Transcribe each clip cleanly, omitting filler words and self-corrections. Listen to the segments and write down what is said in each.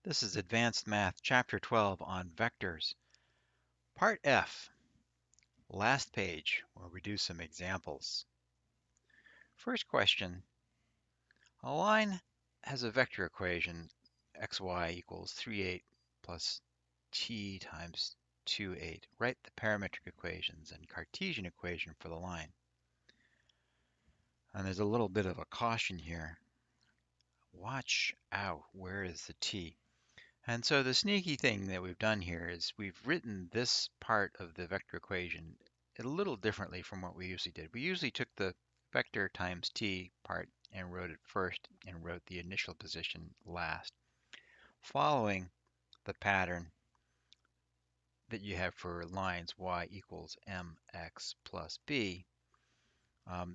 This is Advanced Math, Chapter 12 on Vectors. Part F, last page, where we do some examples. First question, a line has a vector equation, xy equals 3/8 plus t times 2/8. Write the parametric equations and Cartesian equation for the line. And there's a little bit of a caution here. Watch out, where is the t? And so the sneaky thing that we've done here is we've written this part of the vector equation a little differently from what we usually did. We usually took the vector times t part and wrote it first and wrote the initial position last, following the pattern that you have for lines y equals mx plus b.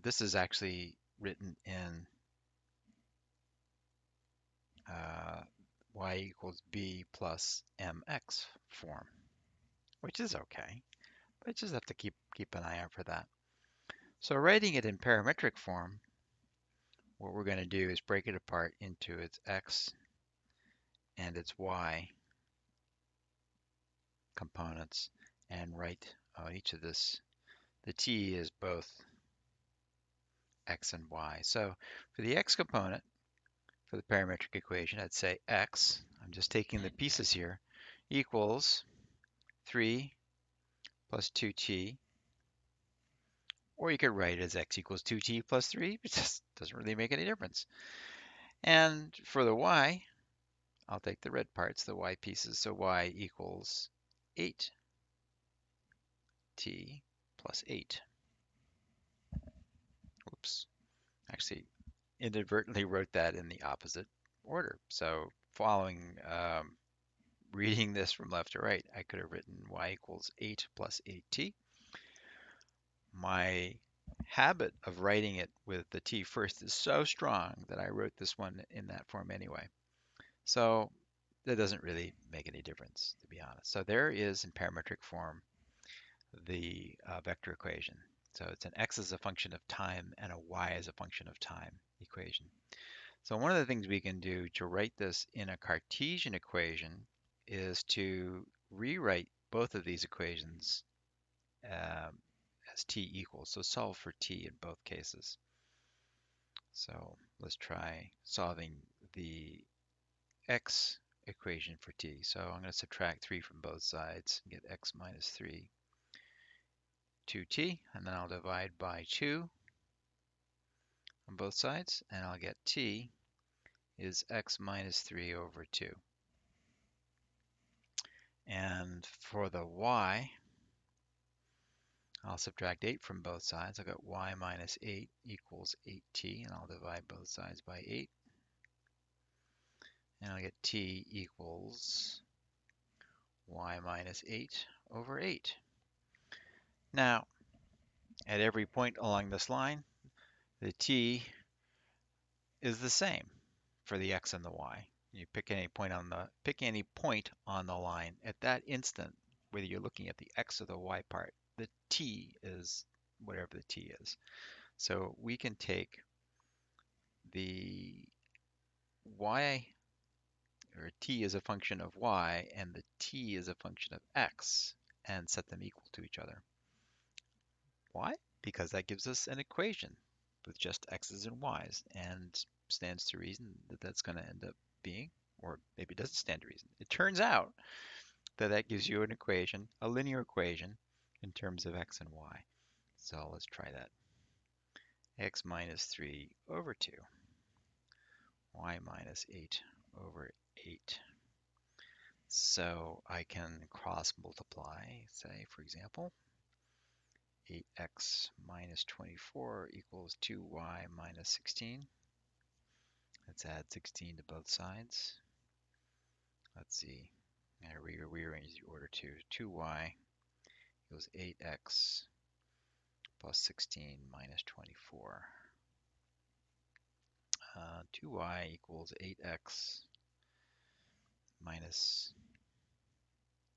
This is actually written in y equals b plus mx form, which is okay. But just have to keep an eye out for that. So writing it in parametric form, what we're going to do is break it apart into its x and its y components and write each of this. The t is both x and y. So for the x component, for the parametric equation, I'd say x, I'm just taking the pieces here, equals 3 plus 2t. Or you could write it as x equals 2t plus 3. It just doesn't really make any difference. And for the y, I'll take the red parts, the y pieces. So y equals 8t plus 8. Oops. Actually, inadvertently wrote that in the opposite order. So following, reading this from left to right, I could have written y equals 8 plus 8t. My habit of writing it with the t first is so strong that I wrote this one in that form anyway. So that doesn't really make any difference, to be honest. So there is, in parametric form, the vector equation. So it's an x as a function of time and a y as a function of time equation. So one of the things we can do to write this in a Cartesian equation is to rewrite both of these equations as t equals. So solve for t in both cases. So let's try solving the x equation for t. So I'm going to subtract 3 from both sides and get x minus 3, 2t, and then I'll divide by 2 on both sides, and I'll get t is x minus 3 over 2. And for the y, I'll subtract 8 from both sides. I'll get y minus 8 equals 8t, and I'll divide both sides by 8. And I'll get t equals y minus 8 over 8. Now, at every point along this line, the t is the same for the x and the y. You pick any point on the line. At that instant, whether you're looking at the x or the y part, the t is whatever the t is. So we can take the y, or t is a function of y, and the t is a function of x, and set them equal to each other. Why? Because that gives us an equation with just x's and y's, and stands to reason that that's going to end up being, or maybe it doesn't stand to reason. It turns out that that gives you an equation, a linear equation, in terms of x and y. So let's try that. X minus 3 over 2, y minus 8 over 8. So I can cross multiply, say, for example, 8x minus 24 equals 2y minus 16. Let's add 16 to both sides. Let's see. I'm going to rearrange the order to 2y equals 8x plus 16 minus 24. 2y equals 8x minus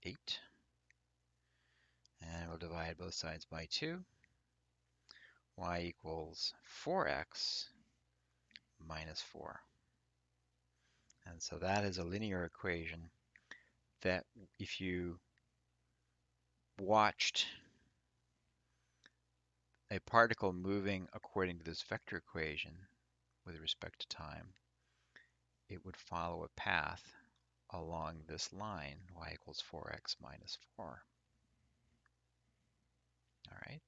8. And we'll divide both sides by 2. Y equals 4x minus 4. And so that is a linear equation that if you watched a particle moving according to this vector equation with respect to time, it would follow a path along this line, y equals 4x minus 4. All right,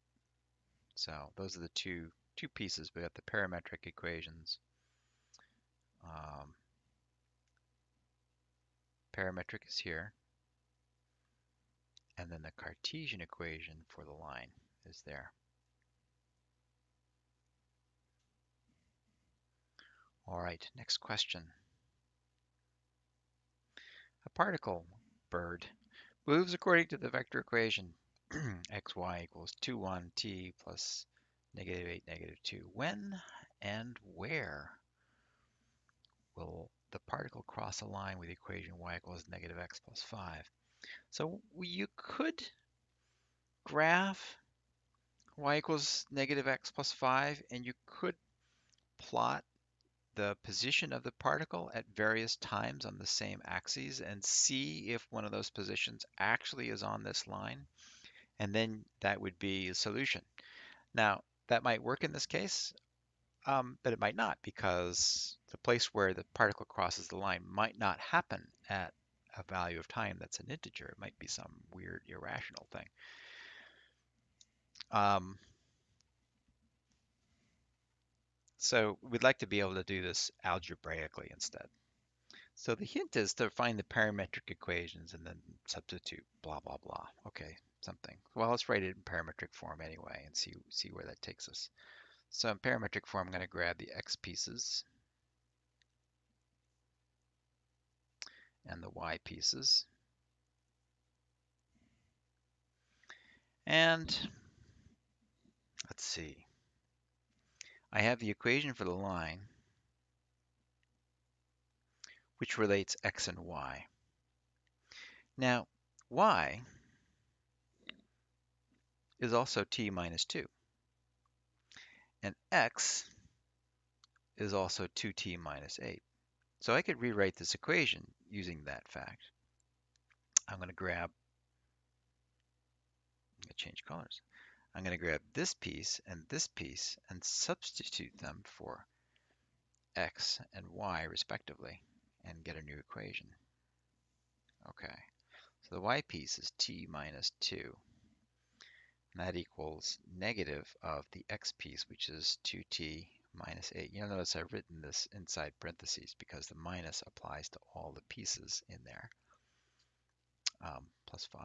so those are the two pieces. We got the parametric equations. Parametric is here, and then the Cartesian equation for the line is there. All right, next question. A particle, bird, moves according to the vector equation xy equals 2, 1, t plus negative 8, negative 2. When and where will the particle cross a line with the equation y equals negative x plus 5? So you could graph y equals negative x plus 5, and you could plot the position of the particle at various times on the same axes and see if one of those positions actually is on this line, and then that would be a solution. Now, that might work in this case, but it might not, because the place where the particle crosses the line might not happen at a value of time that's an integer. It might be some weird irrational thing. So we'd like to be able to do this algebraically instead. So the hint is to find the parametric equations and then substitute blah, blah, blah. Okay, something. Well, let's write it in parametric form anyway and see where that takes us. So in parametric form, I'm going to grab the x pieces and the y pieces. And let's see. I have the equation for the line, which relates x and y. Now, y is also t minus 2. And x is also 2t minus 8. So I could rewrite this equation using that fact. I'm going to change colors. I'm going to grab this piece and substitute them for x and y respectively and get a new equation. Okay, so the y piece is t minus 2. And that equals negative of the x piece, which is 2t minus 8. You'll notice I've written this inside parentheses because the minus applies to all the pieces in there. Plus 5.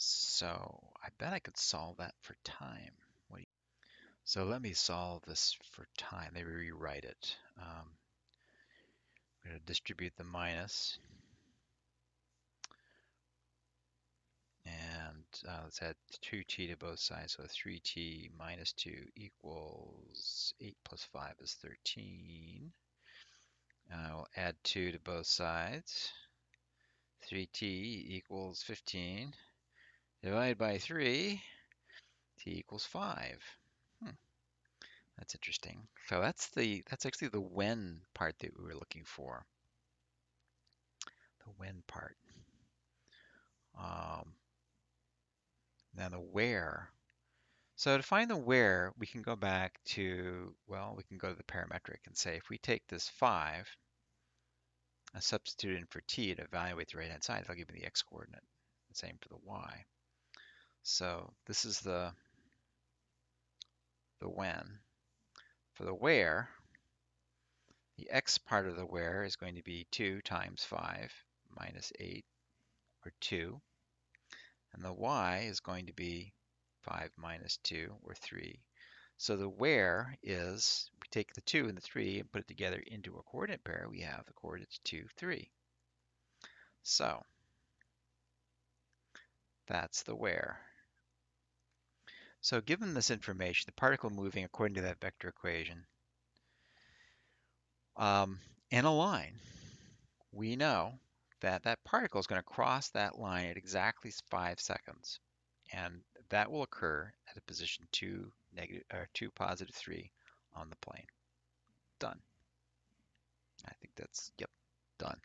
So I bet I could solve that for time. So let me solve this for time. Maybe rewrite it. I'm going to distribute the minus. And let's add 2t to both sides. So 3t minus 2 equals 8 plus 5 is 13. We'll add 2 to both sides. 3t equals 15. Divide by 3, t equals 5. That's interesting. So that's actually the when part that we were looking for. The when part. Now the where. So to find the where, we can go back to, well, we can go to the parametric and say if we take this 5 and substitute in for t to evaluate the right-hand side, it'll give me the x-coordinate. The same for the y. So this is the when. For the where, the x part of the where is going to be 2 times 5 minus 8, or 2. And the y is going to be 5 minus 2, or 3. So the where is, we take the 2 and the 3 and put it together into a coordinate pair. We have the coordinates 2, 3. So that's the where. So given this information, the particle moving according to that vector equation, in a line, we know that that particle is going to cross that line at exactly 5 seconds. And that will occur at a position 2, positive 3 on the plane. Done. I think that's, yep, done.